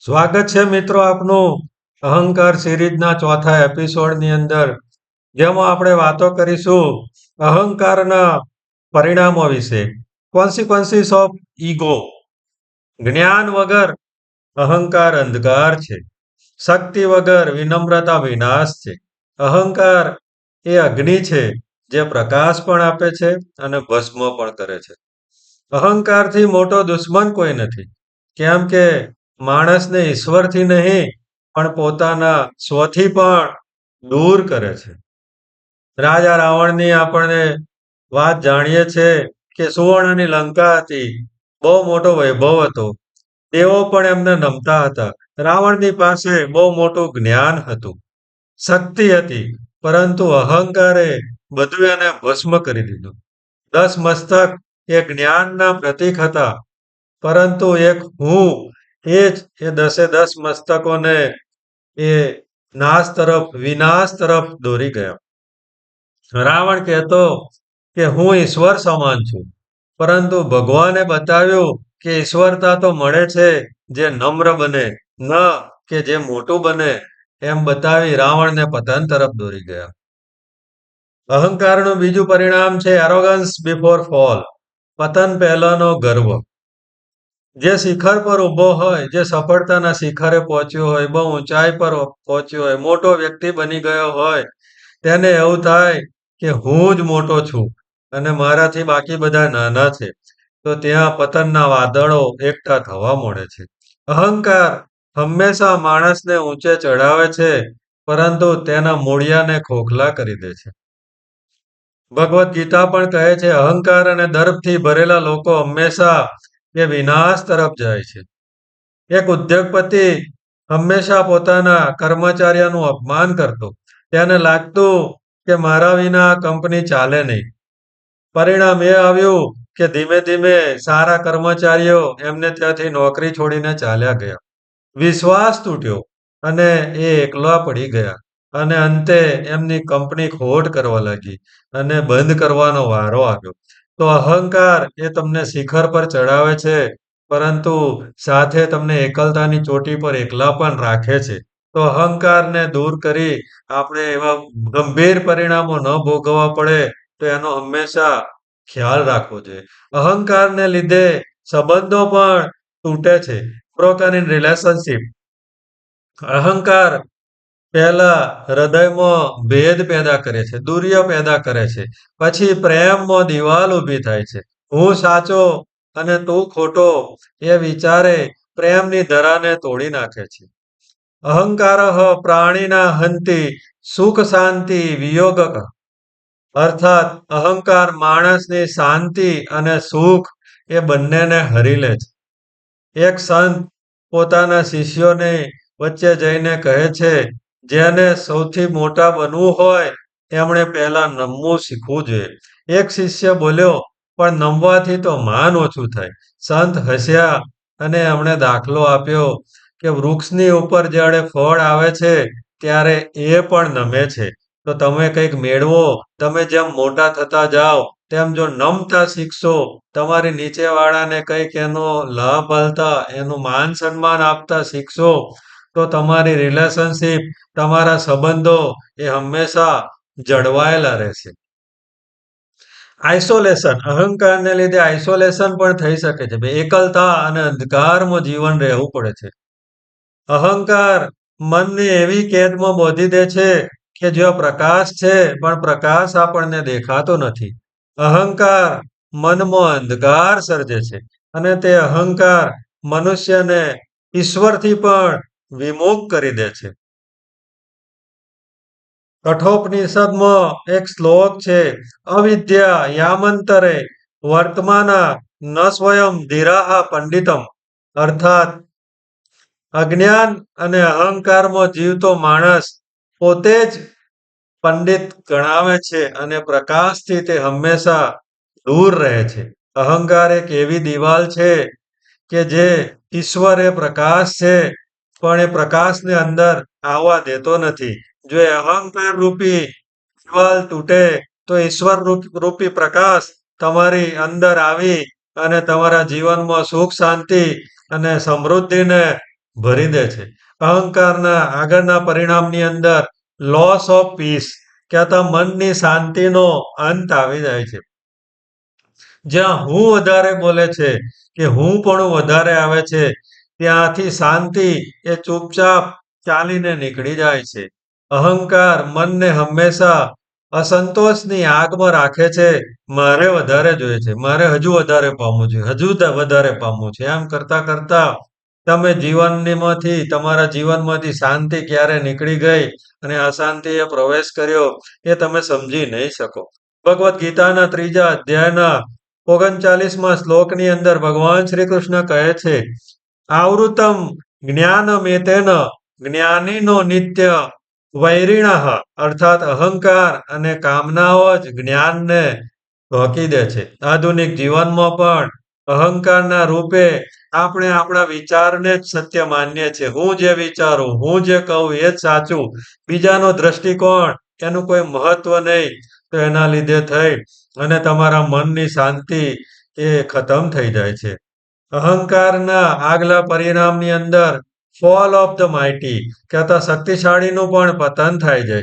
સ્વાગત છે મિત્રો આપનું અહંકાર સિરીઝના ચોથા એપિસોડની અંદર, જેમાં આપણે વાતો કરીશું અહંકારના પરિણામો વિશે. Consequences of ego. જ્ઞાન વગર અહંકાર અંધકાર છે. શક્તિ વગર વિનમ્રતા વિનાશ છે. અહંકાર એ અગ્નિ છે જે પ્રકાશ પણ આપે છે અને ભસ્મ પણ કરે છે. અહંકારથી મોટો દુશ્મન કોઈ નથી, કેમ કે માણસને ઈશ્વરથી નહીં પણ પોતાના સ્વથી પણ દૂર કરે છે. રાજા રાવણની આપણને વાત જાણીએ છે કે સુવર્ણની લંકા હતી, બહુ મોટો વૈભવ હતો, દેવો પણ એમને નમતા હતા. રાવણની પાસે બહુ મોટું જ્ઞાન હતું, શક્તિ હતી, પરંતુ અહંકારે બધું એને ભસ્મ કરી દીધું. 10 મસ્તક એ જ્ઞાનના પ્રતીક હતા, પરંતુ એક હું એ જ એ 10 મસ્તકોને એ નાશ તરફ, વિનાશ તરફ દોરી ગયા. રાવણ કહેતો કે હું ઈશ્વર સમાન છું, પરંતુ ભગવાને બતાવ્યું કે ઈશ્વરતા તો મળે છે જે નમ્ર બને, ન કે જે મોટું બને. એમ બતાવી રાવણને પતન તરફ દોરી ગયા. અહંકારનું બીજું પરિણામ છે એરોગન્સ બિફોર ફોલ. પતન પહેલાનો ગર્વ. જે શિખર પર ઊભો હોય, જે સફળતાના શિખરે પહોંચ્યો હોય, બહુ ઊંચાઈ પર પહોંચ્યો હોય, મોટો વ્યક્તિ બની ગયો હોય, તેને એવું થાય કે હું જ મોટો છું અને મારાથી બાકી બધા નાના છે. તો ત્યાં પતનના વાદળો એકઠા થવા મળે છે. અહંકાર હંમેશા માણસને ઊંચે ચડાવે છે, પરંતુ તેના મૂળિયાને ખોખલા કરી દે છે. ભગવદ્ ગીતા પણ કહે છે અહંકાર અને દર્પથી ભરેલા લોકો હંમેશા એ વિનાશ તરફ જાય છે. એક ઉદ્યોગપતિ હંમેશા પોતાના કર્મચારીઓનું અપમાન કરતો. તેને લાગતું કે મારા વિના આ કંપની ચાલે નહીં. પરિણામ એ આવ્યું કે ધીમે ધીમે સારા કર્મચારીઓ એમને ત્યાંથી નોકરી છોડીને ચાલ્યા ગયા. વિશ્વાસ તૂટ્યો અને એ એકલા પડી ગયા અને અંતે એમની કંપની ખોટ કરવા લાગી અને બંધ કરવાનો વારો આવ્યો. તો અહંકાર એ તમને શિખર પર ચડાવે છે, પરંતુ સાથે તમને એકલતાની ચોટી પર એકલા પણ રાખે છે. તો અહંકારને દૂર કરી આપણે એવા ગંભીર પરિણામો ન ભોગવવા પડે, તો એનો હંમેશા ખ્યાલ રાખવો જોઈએ. અહંકારને લીધે સંબંધો પણ તૂટે છે. broken in relationship. અહંકાર પહેલા હૃદયમાં ભેદ પેદા કરે છે, દુર્ય પેદા કરે છે. પછી પ્રેમમાં દિવાલ ઊભી થાય છે. હું સાચો અને તું ખોટો એ વિચારે પ્રેમની ધરાને તોડી નાખે છે. અહંકારઃ પ્રાણીના હંતિ સુખ શાંતિ વિયોગક. અર્થાત અહંકાર માણસની શાંતિ અને સુખ એ બંનેને હરી લે છે. એક સંત પોતાના શિષ્યોની વચ્ચે જઈને કહે છે જેને સૌથી મોટા બનવું હોય એમણે પહેલા નમવું શીખવું જોઈએ. એક શિષ્ય બોલ્યો પણ નમવાથી તો માન ઓછું થાય. સંત હસ્યા અને એમણે દાખલો આપ્યો કે વૃક્ષની ઉપર જ્યારે ફળ આવે છે ત્યારે એ પણ નમે છે. તો તમે કંઈક મેળવો, તમે જેમ મોટા થતા જાઓ તેમ જો નમતા શીખશો, તમારી નીચેવાળાને કંઈક એનો લાભ આલતા, એનું માન સન્માન આપતા શીખશો, તો તમારી રિલેશનશિપ, તમારા સંબંધો એ હંમેશા જળવાયેલા રહેશે. આઇસોલેશન. અહંકારને લીધે આઇસોલેશન પણ થઈ શકે છે. એકલતા અને અંધકારમાં જીવન રહેવું પડે છે. અહંકાર મનને એવી કેદમાં બાંધી દે છે કે જ્યાં પ્રકાશ છે પણ પ્રકાશ આપણને દેખાતો નથી. અહંકાર મનમાં અંધકાર સર્જે છે અને તે અહંકાર મનુષ્યને ઈશ્વરથી પણ વિમુખ કરી દે છે. કઠોપનિષદમાં એક શ્લોક છે અવિદ્યા યામંતરે વર્તમાના ન સ્વયં ધીરાહ પંડિતમ. અર્થાત અજ્ઞાન અને અહંકારમાં જીવતો માણસ પોતે જ પંડિત ગણાવે છે અને પ્રકાશથી તે હંમેશા દૂર રહે છે. અહંકાર એક એવી દિવાલ છે કે જે ઈશ્વર એ પ્રકાશ છે, પણ એ પ્રકાશને અંદર આવવા દેતો નથી. જો એ અહંકાર રૂપી દિવાલ તૂટે તો ઈશ્વર રૂપી પ્રકાશ તમારી અંદર આવી અને તમારા જીવનમાં સુખ શાંતિ અને સમૃદ્ધિને ભરી દે છે. અહંકારના આગળના પરિણામની અંદર લોસ ઓફ પીસ કહેતા મનની શાંતિનો અંત આવી જાય છે. જ્યાં હું વધારે બોલે છે કે હું પણ વધારે આવે છે, ત્યાંથી શાંતિ એ ચૂપચાપ ચાલીને નીકળી જાય છે. અહંકાર મનને હંમેશા અસંતોષની આગમાં રાખે છે. મારે વધારે જોઈએ છે, મારે હજુ વધારે પામવું છે, હજુ વધારે પામવું છે. એમ કરતા કરતા તમે તમારા જીવનમાંથી શાંતિ ક્યારે નીકળી ગઈ અને અશાંતિએ પ્રવેશ કર્યો એ તમે સમજી નહીં શકો. ભગવદ્ ગીતાના 3જા અધ્યાયના 39મા શ્લોકની અંદર ભગવાન શ્રી કૃષ્ણ કહે છે, આવૃતમ જ્ઞાનમેતેન જ્ઞાનીનો નિત્ય વૈરિણઃ અર્થાત અહંકાર અને કામનાઓ જ જ્ઞાનને ઢોકી દે છે. આધુનિક જીવનમાં પણ અહંકારના રૂપે આપણે આપણા વિચારને જ સત્ય માનીએ છીએ. હું જે વિચારું, હું જે કહું એ જ સાચું. બીજાનો દ્રષ્ટિકોણ એનું કોઈ મહત્વ નહીં. તો એના લીધે થઈ અને તમારા મનની શાંતિ એ ખતમ થઈ જાય છે. અહંકારના આગલા પરિણામની અંદર ફોલ ઓફ ધ માઇટી કહેતા શક્તિશાળીનું પણ પતન થાય છે.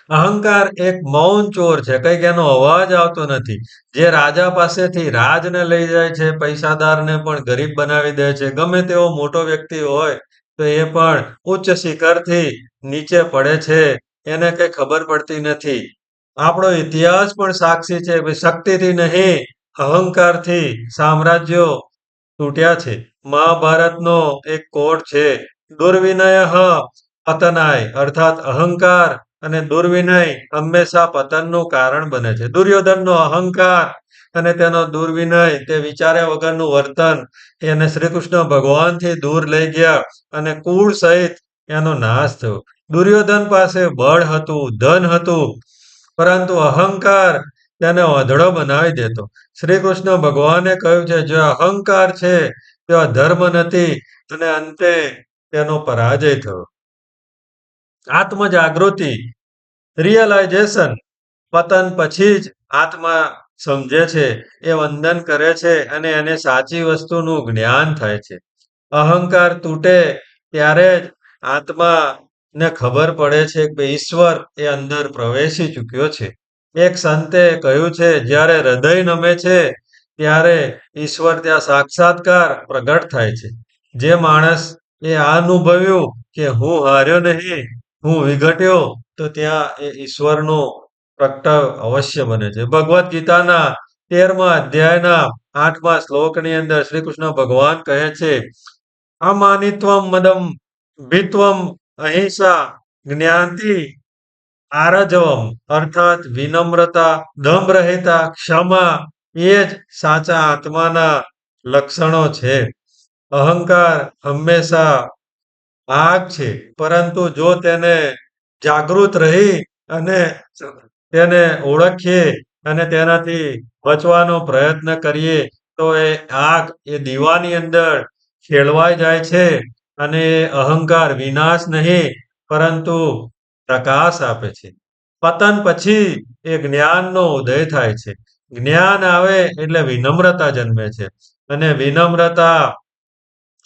અહંકાર એક મૌન ચોર છે, કંઈક એનો અવાજ આવતો નથી. જે રાજા પાસેથી રાજને લઈ જાય છે, પૈસાદારને પણ ગરીબ બનાવી દે છે. ગમે તેવો મોટો વ્યક્તિ હોય તો એ પણ ઉચ્ચ શિખરથી નીચે પડે છે, એને કંઈ ખબર પડતી નથી. આપણો ઇતિહાસ પણ સાક્ષી છે કે શક્તિથી નહીં, અહંકારથી સામ્રાજ્યો તૂટ્યા છે. મહાભારતનો એક કોટ છે, દુર્વિનયઃ પતનાય અર્થાત અહંકાર અને દુર્વિનય હંમેશા પતનનું કારણ બને છે. દુર્યોધનનો અહંકાર અને તેનો દુર્વિનય તે વિચાર્યા વગરનું વર્તન એને શ્રી કૃષ્ણ ભગવાનથી દૂર લઈ ગયા અને કુળ સહિત એનો નાશ થયો. દુર્યોધન પાસે બળ હતું, ધન હતું, પરંતુ અહંકાર તેને ઓધડો બનાવી દેતો. શ્રી કૃષ્ણ ભગવાને કહ્યું છે, જો અહંકાર છે ત્યાં ધર્મ નથી અને અંતે તેનો પરાજય થયો. આત્મજાગૃતિ રિયલાઇઝેશન પતન પછી જ આત્મા સમજે છે, એ વંદન કરે છે અને એને સાચી વસ્તુનું જ્ઞાન થાય છે. અહંકાર તૂટે ત્યારે જ આત્માને ખબર પડે છે કે ઈશ્વર એ અંદર પ્રવેશી ચૂક્યો છે. એક સંતે કહ્યું છે, જ્યારે હૃદય નમે છે ત્યારે ઈશ્વર ત્યાં સાક્ષાત્કાર પ્રગટ થાય છે. જે માણસ એ આ અનુભવ્યું કે હું હાર્યો નહીં, હું વિઘટ્યો, તો ત્યાં એ ઈશ્વરનો પ્રગટાવ અવશ્ય બને છે. ભગવદ્ ગીતાના 13મા અધ્યાયના 8મા શ્લોકની અંદર શ્રી કૃષ્ણ ભગવાન કહે છે, અમાનિત્વમ મદમ ભીત્વમ અહિંસા જ્ઞાતિ આરજવમ અર્થાત વિનમ્રતા, દંભરહિતા, ક્ષમા એ જ સાચા આત્માના લક્ષણો છે. અહંકાર હંમેશા આગ છે, પરંતુ જો તેને જાગૃત રહી અને તેને ઓળખીએ અને તેનાથી બચવાનો પ્રયત્ન કરીએ તો એ આગ એ દીવાની અંદર ખેલવાઈ જાય છે અને એ અહંકાર વિનાશ નહીં પરંતુ પ્રકાશ આપે છે. પતન પછી એ જ્ઞાનનો ઉદય થાય છે. જ્ઞાન આવે એટલે વિનમ્રતા જન્મે છે અને વિનમ્રતા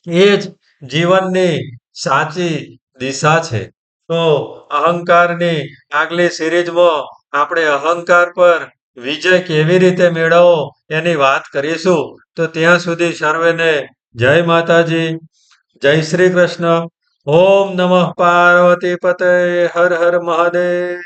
એ જ જીવનની સાચી દિશા છે. તો અહંકારની આગલી સિરીઝમાં આપણે અહંકાર પર વિજય કેવી રીતે મેળવવો એની વાત કરીશું. તો ત્યાં સુધી સર્વેને જય માતાજી, જય શ્રી કૃષ્ણ. ઓમ નમઃ પાર્વતી પતય હર હર મહાદેવ.